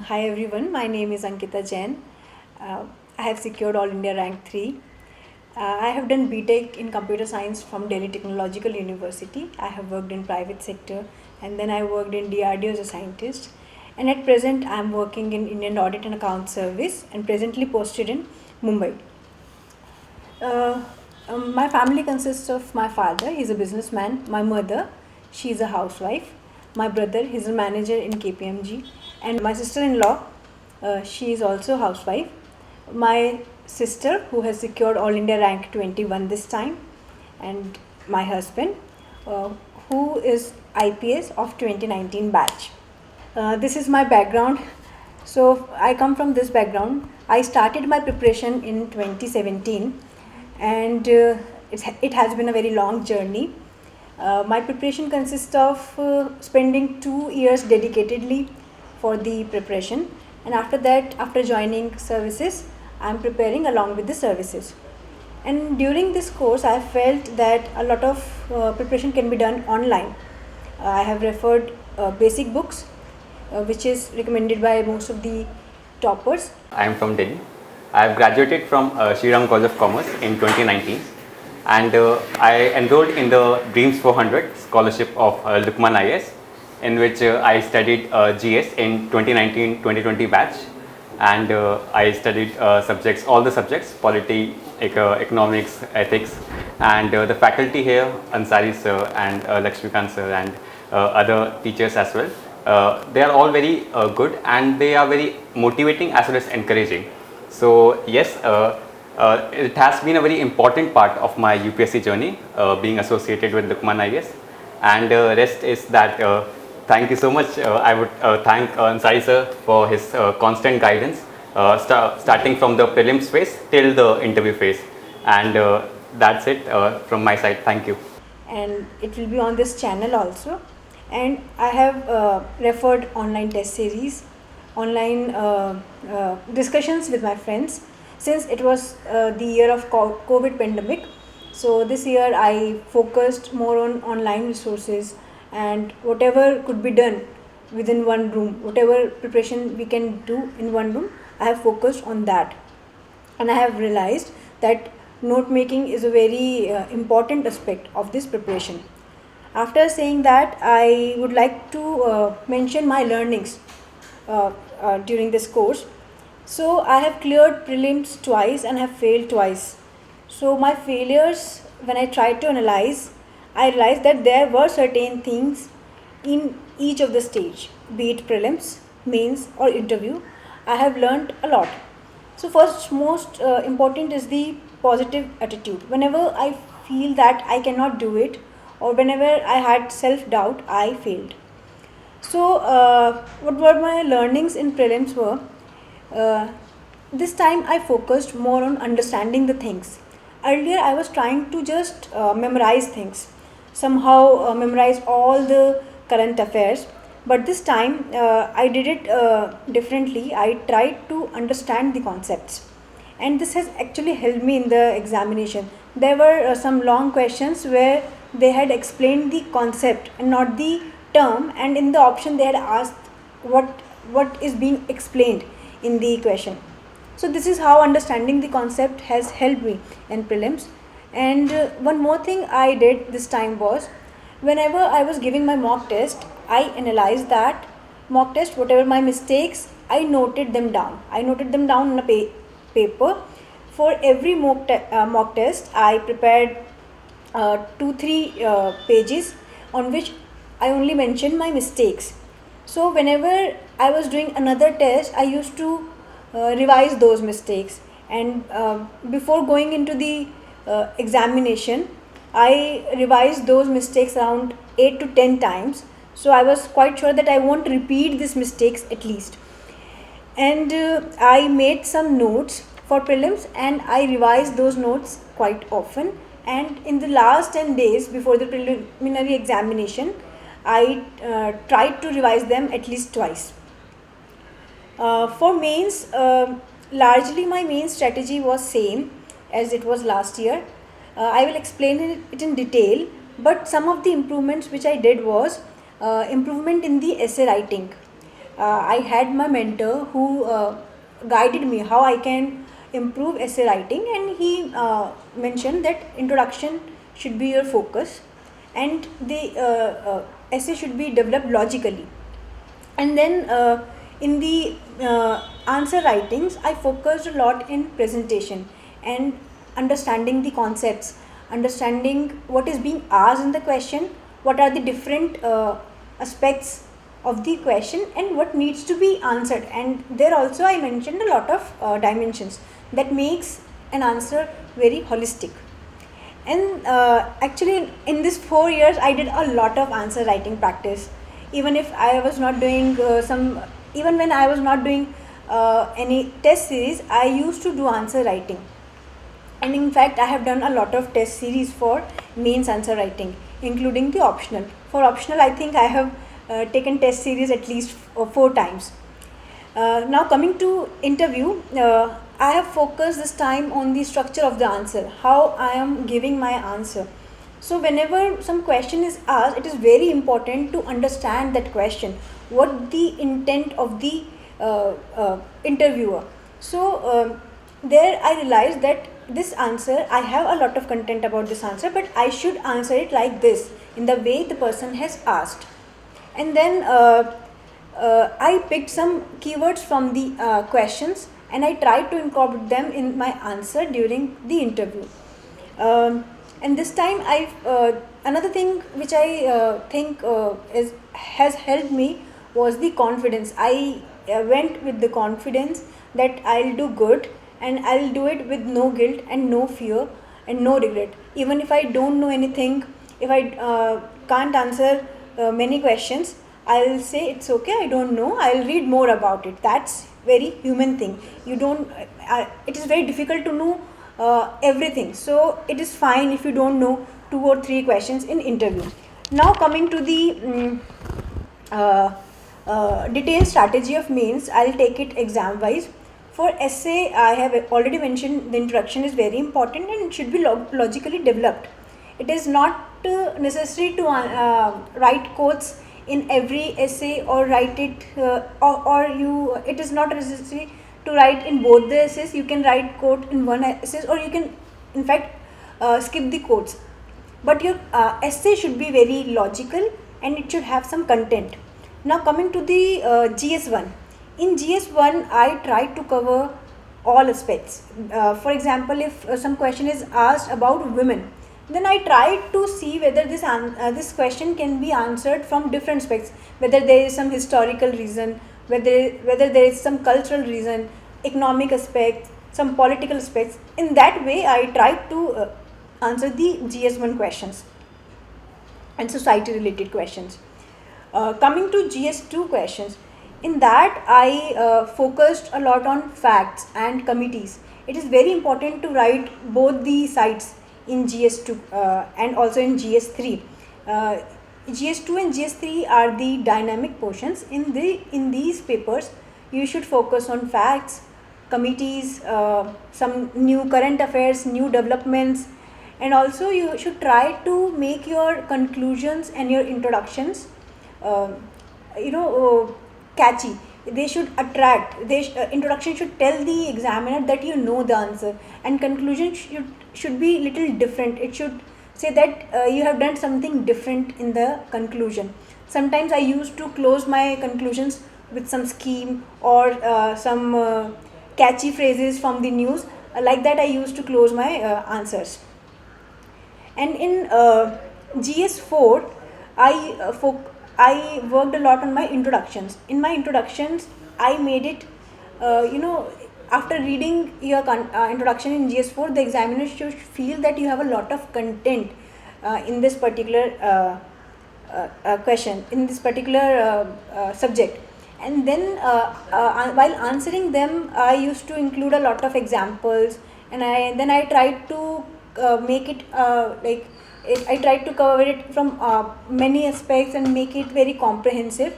Hi everyone, my name is Ankita Jain. I have secured All India Rank 3. I have done BTech in Computer Science from Delhi Technological University. I have worked in private sector and then I worked in DRDO as a scientist. And at present I am working in Indian Audit and Account Service and presently posted in Mumbai. Uh, my family consists of my father, he's a businessman, my mother, she's a housewife, my brother, he's a manager in KPMG, and my sister-in-law, she is also a housewife. My sister, who has secured All India Rank 21 this time, and my husband, uh, who is IPS of 2019 batch. This is my background. So I come from this background. I started my preparation in 2017 and it has been a very long journey. My preparation consists of spending 2 years dedicatedly for the preparation, and after that, after joining services, I am preparing along with the services. And during this course, I felt that a lot of preparation can be done online. I have referred basic books, which is recommended by most of the toppers. I am from Delhi. I have graduated from Sri Ram College of Commerce in 2019 and I enrolled in the Dreams 400 scholarship of Lukman IAS, in which I studied GS in 2019-2020 batch, and I studied subjects, all the subjects, polity, economics, ethics, and the faculty here, Ansari sir and Lakshmikant sir and other teachers as well. They are all very good and they are very motivating as well as encouraging. So yes, it has been a very important part of my UPSC journey, being associated with Lukman IAS, and rest is that thank you so much. I would thank Ansari sir for his constant guidance, starting from the prelims phase till the interview phase, and that's it from my side. Thank you. And it will be on this channel also. And I have referred online test series, online discussions with my friends, since it was the year of COVID pandemic. So this year I focused more on online resources and whatever could be done within one room, whatever preparation we can do in one room, I have focused on that. And I have realized that note making is a very important aspect of this preparation. After saying that, I would like to mention my learnings during this course. So I have cleared prelims twice and have failed twice. So my failures, when I tried to analyze, I realized that there were certain things in each of the stage, be it prelims, mains or interview. I have learned a lot. So first most important is the positive attitude. Whenever I feel that I cannot do it, or whenever I had self-doubt, I failed. So what were my learnings in prelims were, this time I focused more on understanding the things. Earlier I was trying to just memorize things, somehow memorize all the current affairs, but this time I did it differently. I tried to understand the concepts, and this has actually helped me in the examination. There were some long questions where they had explained the concept and not the term, and in the option they had asked what is being explained in the question. So this is how understanding the concept has helped me in prelims. And one more thing I did this time was, whenever I was giving my mock test, I analyzed that mock test, whatever my mistakes, I noted them down. I noted them down on a paper. For every mock test, I prepared 2-3 pages on which I only mentioned my mistakes. So whenever I was doing another test, I used to revise those mistakes, and before going into the examination, I revised those mistakes around 8 to 10 times. So I was quite sure that I won't repeat these mistakes at least. And I made some notes for prelims and I revised those notes quite often. And in the last 10 days before the preliminary examination, I tried to revise them at least twice. For mains, largely my main strategy was same as it was last year. I will explain it in detail, but some of the improvements which I did was improvement in the essay writing. I had my mentor who guided me how I can improve essay writing, and he mentioned that introduction should be your focus, and the essay should be developed logically. And then in the answer writings, I focused a lot in presentation and understanding the concepts, understanding what is being asked in the question, what are the different aspects of the question, and what needs to be answered. And there also I mentioned a lot of dimensions that makes an answer very holistic. And actually, in this 4 years, I did a lot of answer writing practice. Even if I was not doing even when I was not doing any test series, I used to do answer writing. And in fact, I have done a lot of test series for mains answer writing, including the optional. For optional, I think I have taken test series at least 4 times. Now coming to interview, I have focused this time on the structure of the answer, how I am giving my answer. So whenever some question is asked, it is very important to understand that question, what the intent of the interviewer. So there I realized that this answer, I have a lot of content about this answer, but I should answer it like this, in the way the person has asked. And then I picked some keywords from the questions, and I tried to incorporate them in my answer during the interview. And this time, another thing which I think has helped me was the confidence. I went with the confidence that I'll do good, and I'll do it with no guilt and no fear and no regret. Even if I don't know anything, if I can't answer many questions, I'll say it's okay, I don't know, I'll read more about it. That's very human thing. You don't it is very difficult to know everything, so it is fine if you don't know 2 or 3 questions in interview. Now coming to the detailed strategy of mains, I'll take it exam wise. For essay, I have already mentioned the introduction is very important and it should be logically developed. It is not necessary to write quotes in every essay, or write it it is not necessary to write in both the essays. You can write quote in one essay, or you can in fact skip the quotes, but your essay should be very logical and it should have some content. Now coming to the GS1. In GS1, I tried to cover all aspects. For example, if some question is asked about women, then I tried to see whether this question can be answered from different aspects, whether there is some historical reason, whether there is some cultural reason, economic aspects, some political aspects. In that way, I tried to answer the GS1 questions and society related questions. Coming to GS2 questions, in that I focused a lot on facts and committees. It is very important to write both the sides in GS2 and also in GS3. GS2 and GS3 are the dynamic portions. In these papers, you should focus on facts, committees, some new current affairs, new developments, and also you should try to make your conclusions and your introductions catchy. They should attract. Introduction should tell the examiner that you know the answer, and conclusion should be little different. It should say that you have done something different in the conclusion. Sometimes I used to close my conclusions with some scheme or some catchy phrases from the news. Like that, I used to close my answers. And in GS4, I worked a lot on my introductions. In my introductions, I made it, after reading your introduction in GS4, the examiner should feel that you have a lot of content in this particular question, in this particular subject. And then while answering them, I used to include a lot of examples, and I tried to make it I tried to cover it from many aspects and make it very comprehensive.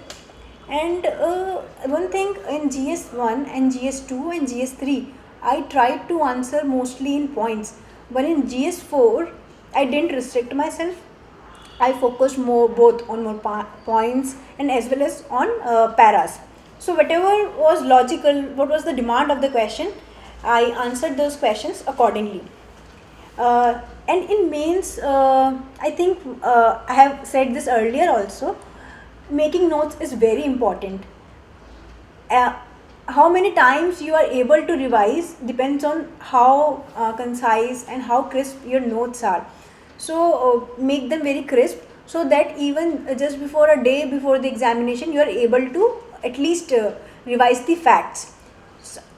And one thing in GS1 and GS2 and GS3, I tried to answer mostly in points. But in GS4, I didn't restrict myself. I focused more both on more points and as well as on paras. So whatever was logical, what was the demand of the question, I answered those questions accordingly. And in mains, I think I have said this earlier also, making notes is very important. uh, how many times you are able to revise depends on how concise and how crisp your notes are. So make them very crisp, so that even just before a day before the examination you are able to at least revise the facts.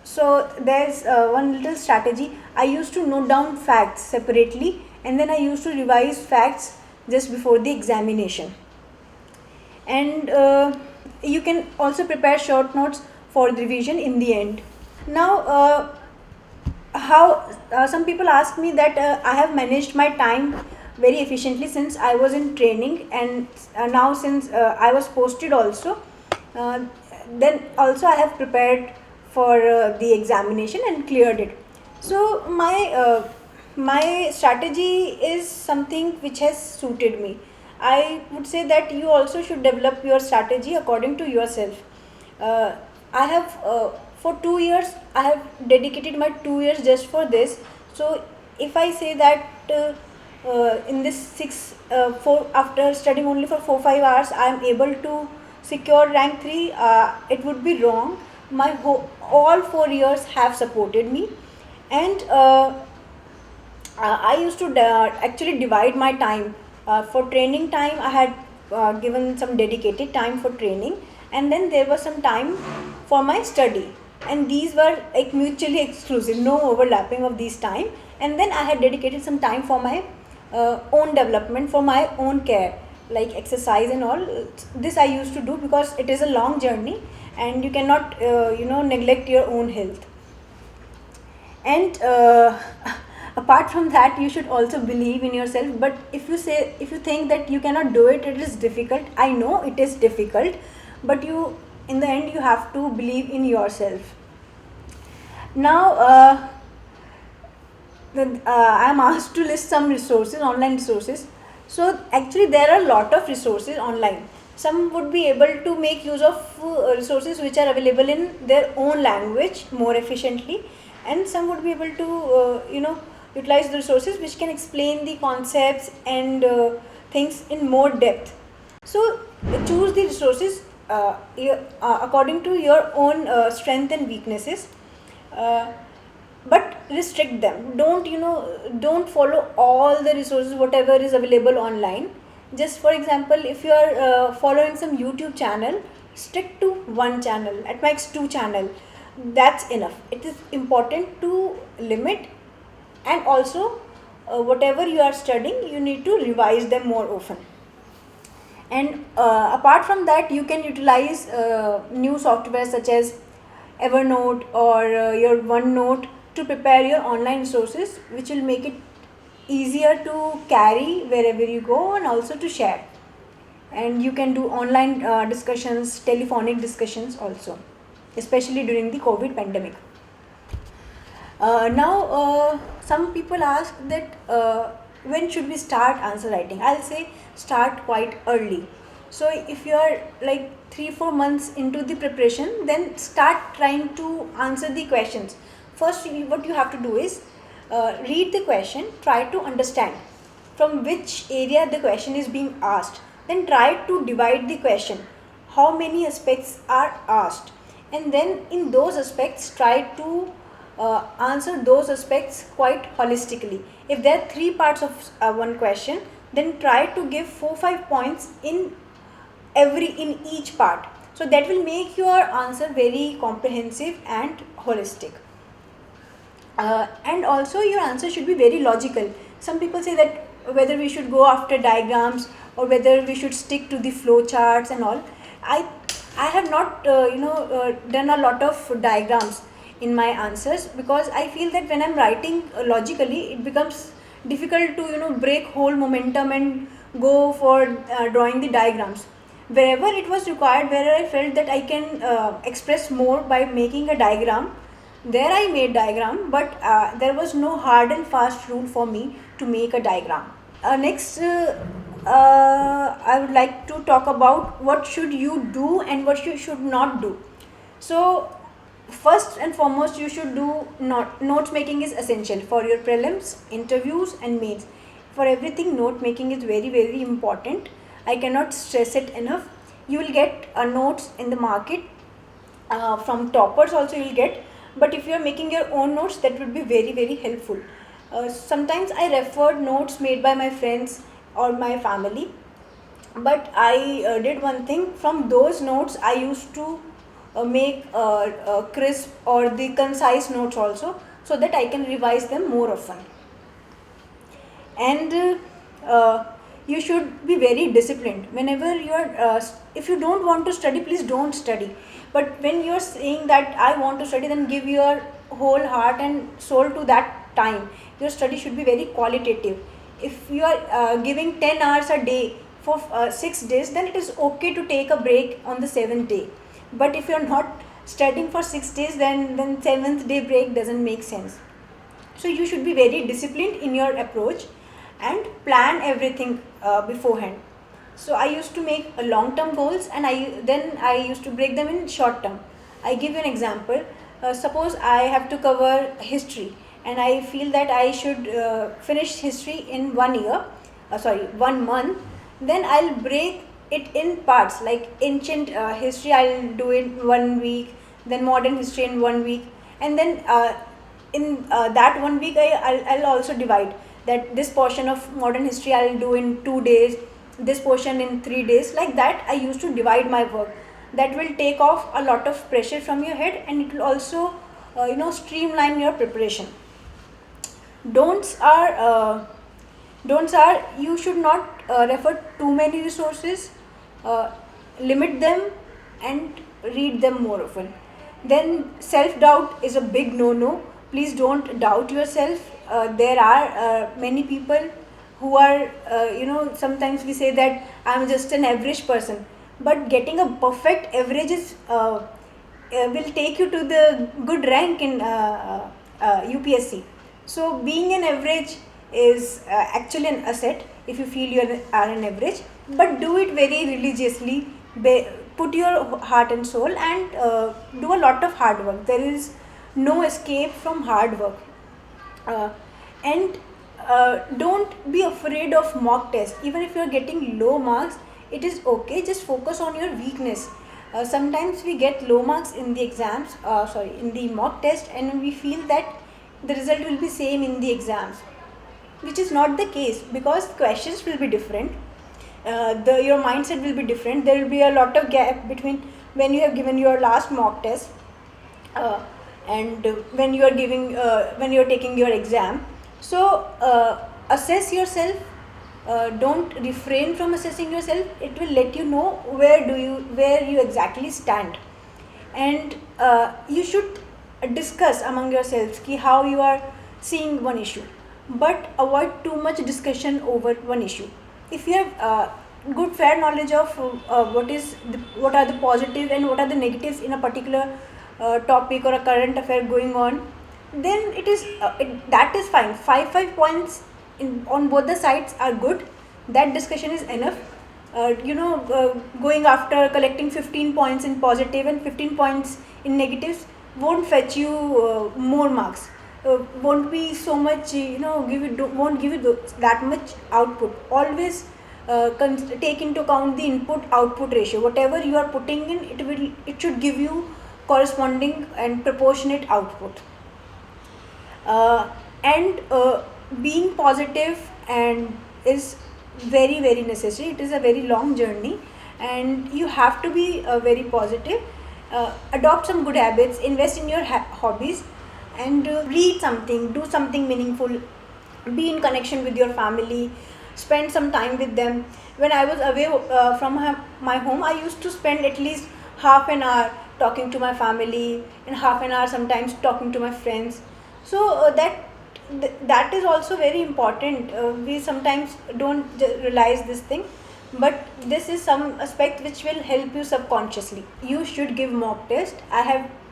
So there's one little strategy. I used to note down facts separately, and then I used to revise facts just before the examination. And you can also prepare short notes for the revision in the end. Now how some people ask me that I have managed my time very efficiently since I was in training, and now since I was posted also, uh, then also I have prepared for the examination and cleared it. So my strategy is something which has suited me. I would say that you also should develop your strategy according to yourself. I have for 2 years I have dedicated my 2 years just for this. So if I say that in this four, after studying only for 4-5 hours I am able to secure rank 3, it would be wrong. My all 4 years have supported me, and I used to actually divide my time. For training time, I had given some dedicated time for training, and then there was some time for my study. And these were like mutually exclusive, no overlapping of these time. And then I had dedicated some time for my own development, for my own care, like exercise and all. This I used to do because it is a long journey, and you cannot, neglect your own health. And apart from that, you should also believe in yourself. But if you think that you cannot do it, it is difficult. I know it is difficult, but in the end you have to believe in yourself. Now I am asked to list some resources, online resources. So actually there are a lot of resources online. Some would be able to make use of resources which are available in their own language more efficiently, and some would be able to utilize the resources which can explain the concepts and things in more depth. So choose the resources according to your own strength and weaknesses, but restrict them. Don't follow all the resources whatever is available online. Just for example, if you are following some YouTube channel, stick to one channel, at max 2 channel. That's enough. It is important to limit, and also whatever you are studying, you need to revise them more often. And apart from that, you can utilize new software such as Evernote or your OneNote to prepare your online resources, which will make it easier to carry wherever you go and also to share. And you can do online discussions, telephonic discussions also, especially during the COVID pandemic. Now, some people ask that when should we start answer writing? I'll say start quite early. So if you are like 3-4 months into the preparation, then start trying to answer the questions. First, what you have to do is read the question, try to understand from which area the question is being asked. Then try to divide the question. How many aspects are asked? And then in those aspects, try to answer those aspects quite holistically. If there are 3 parts of one question, then try to give 4-5 points in each part. So that will make your answer very comprehensive and holistic. And also your answer should be very logical. Some people say that whether we should go after diagrams or whether we should stick to the flow charts and all. I have not done a lot of diagrams in my answers, because I feel that when I'm writing logically, it becomes difficult to break whole momentum and go for drawing the diagrams. Wherever it was required, where I felt that I can express more by making a diagram, there I made diagram, but there was no hard and fast rule for me to make a diagram. Next, I would like to talk about what should you do and what you should not do. So first and foremost, you should do notes making is essential for your prelims, interviews, and mains. For everything, note making is very very important. I cannot stress it enough. You will get notes in the market from toppers also, you will get, but if you are making your own notes, that would be very very helpful. Sometimes I referred notes made by my friends or my family, but I did one thing. From those notes I used to make crisp or the concise notes also, so that I can revise them more often. And you should be very disciplined whenever you are if you don't want to study, please don't study. But when you are saying that I want to study, then give your whole heart and soul to that time. Your study should be very qualitative. If you are giving 10 hours a day for 6 days, then it is okay to take a break on the 7th day. But if you are not studying for 6 days, then 7th day break doesn't make sense. So you should be very disciplined in your approach and plan everything beforehand. So I used to make long term goals, and I used to break them in short term. I give you an example. Suppose I have to cover history, and I feel that I should finish history in 1 year, 1 month. Then I'll break it in parts, like ancient history I'll do it 1 week, then modern history in 1 week, and then in that 1 week I'll also divide that this portion of modern history I'll do in 2 days, this portion in 3 days. Like that I used to divide my work. That will take off a lot of pressure from your head, and it will also streamline your preparation. Don'ts are you should not refer too many resources. Limit them and read them more often. Then self doubt is a big no no. Please don't doubt yourself. There are many people who are sometimes we say that I'm just an average person, but getting a perfect average is will take you to the good rank in UPSC. So being an average is actually an asset if you feel you are an average, but do it very religiously. Put your heart and soul, and do a lot of hard work. There is no escape from hard work. And don't be afraid of mock tests. Even if you are getting low marks, it is okay. Just focus on your weakness. Sometimes we get low marks in the exams, in the mock test, and we feel that the result will be same in the exams, which is not the case, because questions will be different. Your mindset will be different. There will be a lot of gap between when you have given your last mock test and when you are taking your exam. So assess yourself. Don't refrain from assessing yourself. It will let you know where you exactly stand. And you should discuss among yourselves how you are seeing one issue, but avoid too much discussion over one issue. If you have good fair knowledge of what are the positive and what are the negatives in a particular topic or a current affair going on, then that is fine. 5 points on both the sides are good. That discussion is enough. Going after collecting 15 points in positive and 15 points in negatives won't fetch you more marks. Won't be so much, won't give you that much output. Always take into account the input output ratio. Whatever you are putting in, it should give you corresponding and proportionate output. And being positive and is very very necessary. It is a very long journey, and you have to be very positive. Adopt some good habits, invest in your hobbies, and read something, do something meaningful, be in connection with your family, spend some time with them. When I was away from my home, I used to spend at least half an hour talking to my family and half an hour sometimes talking to my friends. So that is also very important. We sometimes don't realize this thing, but this is some aspect which will help you subconsciously. You should give mock test. I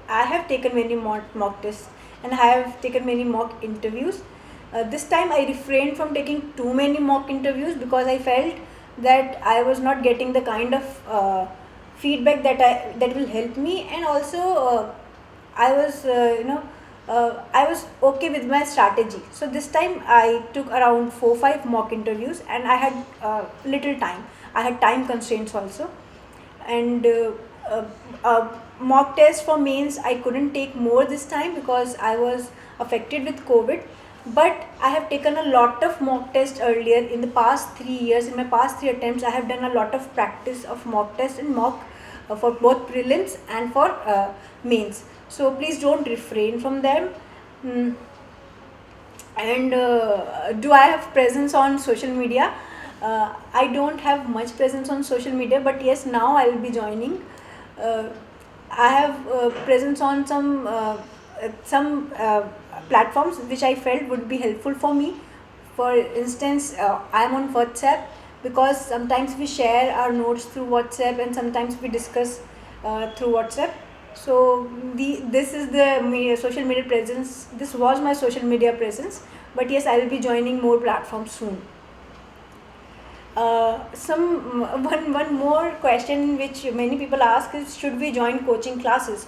have taken many mock tests, and I have taken many mock interviews. This time I refrained from taking too many mock interviews because I felt that I was not getting the kind of feedback that will help me. And also I was I was okay with my strategy. So this time I took around 4 5 mock interviews, and I had little time. I had time constraints also. And uh, uh, mock test for mains I couldn't take more this time because I was affected with COVID. But I have taken a lot of mock tests earlier in the past 3 years. In my past 3 attempts, I have done a lot of practice of mock tests and mock for both prelims and for mains. So please don't refrain from them. Mm. And do I have presence on social media? I don't have much presence on social media, but yes, now I will be joining. uh, I have presence on some platforms which I felt would be helpful for me. For instance, I am on WhatsApp because sometimes we share our notes through WhatsApp, and sometimes we discuss through WhatsApp. So this is the social media presence. This was my social media presence, but yes, I will be joining more platforms soon. Some one more question which many people ask is, should we join coaching classes?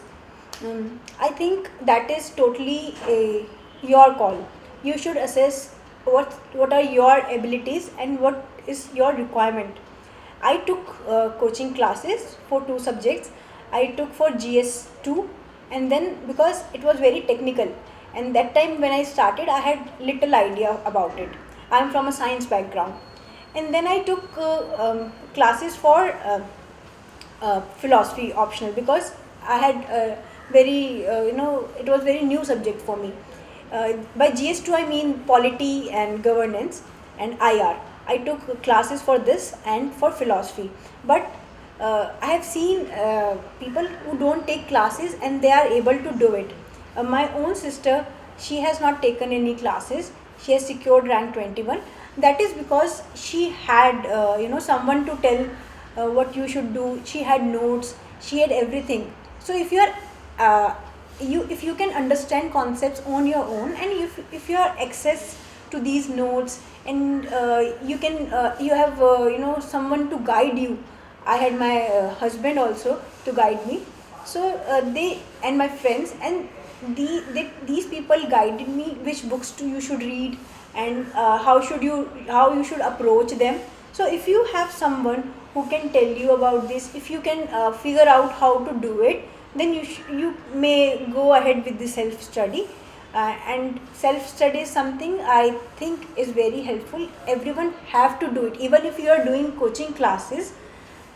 I think that is totally your call. You should assess what are your abilities and what is your requirement. I took coaching classes for 2 subjects. I took for GS2, and then because it was very technical, and that time when I started, I had little idea about it. I am from a science background, and then I took classes for philosophy optional because I had it was very new subject for me. By GS2 I mean polity and governance and IR. I took classes for this and for philosophy, but I have seen people who don't take classes and they are able to do it. My own sister, she has not taken any classes. She has secured rank 21. That is because she had someone to tell what you should do. She had notes. She had everything. So if you are if you can understand concepts on your own, and if you are access to these notes, and you have someone to guide you. I had my husband also to guide me. So they and my friends, and these people guided me which books you should read, and how you should approach them. So if you have someone who can tell you about this, if you can figure out how to do it, then you may go ahead with the self study. And self study is something I think is very helpful. Everyone have to do it. Even if you are doing coaching classes,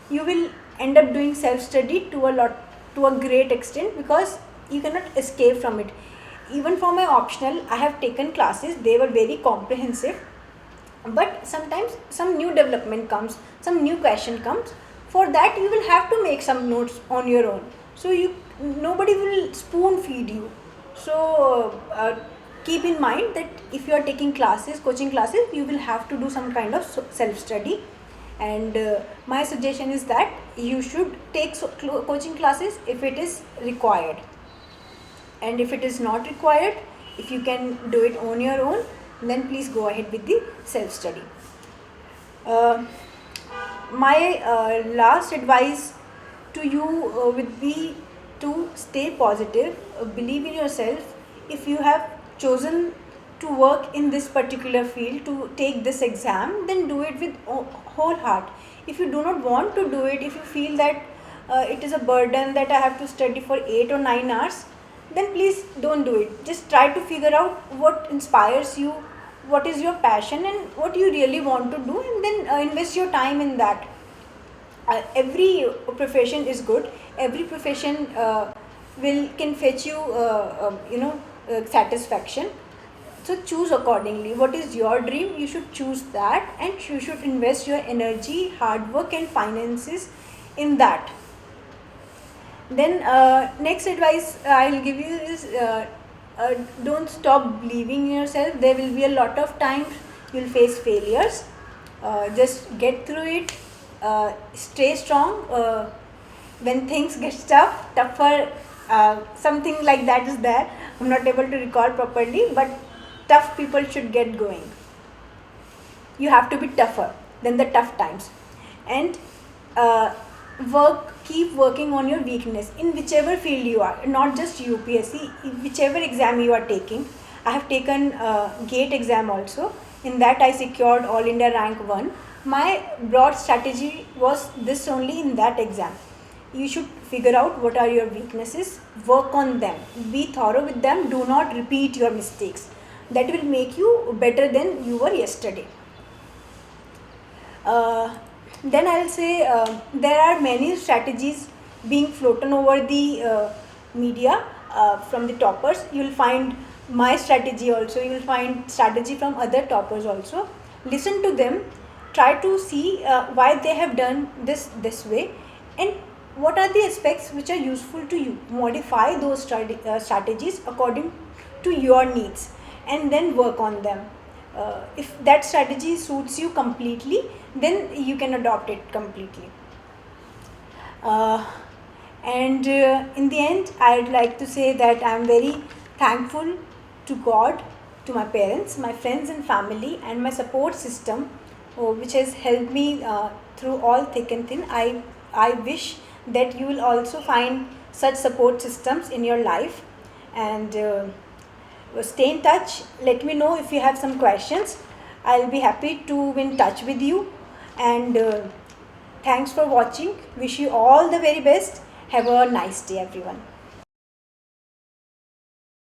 you will end up doing self study to a great extent, because you cannot escape from it. Even for my optional, I have taken classes. They were very comprehensive, but sometimes some new development comes, some new question comes. For that you will have to make some notes on your own. So nobody will spoon feed you. So keep in mind that if you are taking classes, coaching classes, you will have to do some kind of self study. And my suggestion is that you should take coaching classes if it is required. And if it is not required, if you can do it on your own, then please go ahead with the self study. My last advice to you would be to stay positive, believe in yourself. If you have chosen to work in this particular field, to take this exam, then do it with whole heart. If you do not want to do it, if you feel that it is a burden that I have to study for 8 or 9 hours, then please don't do it. Just try to figure out what inspires you, what is your passion, and what you really want to do, and then invest your time in that. Every profession is good. Every profession can fetch you satisfaction. So choose accordingly. What is your dream? You should choose that, and you should invest your energy, hard work, and finances in that. Then next advice I'll give you is don't stop believing in yourself. There will be a lot of times you'll face failures. Just get through it. Stay strong. When things get tougher, something like that is there. I'm not able to recall properly, but tough people should get going. You have to be tougher than the tough times, and work keep working on your weakness in whichever field you are, not just UPSC, whichever exam you are taking. I have taken GATE exam also. In that I secured All India rank 1. My broad strategy was this only in that exam. You should figure out what are your weaknesses, work on them, be thorough with them, do not repeat your mistakes. That will make you better than you were yesterday. Then I'll say there are many strategies being floated over the media from the toppers. You will find my strategy also, you will find strategy from other toppers also. Listen to them, try to see why they have done this way, and what are the aspects which are useful to you. Modify those strategies according to your needs and then work on them. If that strategy suits you completely, then you can adopt it completely. And in the end, I'd like to say that I'm very thankful to God, to my parents, my friends and family, and my support system, which has helped me through all thick and thin. I wish that you will also find such support systems in your life, and stay in touch. Let me know if you have some questions. I'll be happy to be in touch with you, and thanks for watching. Wish you all the very best. Have a nice day, everyone.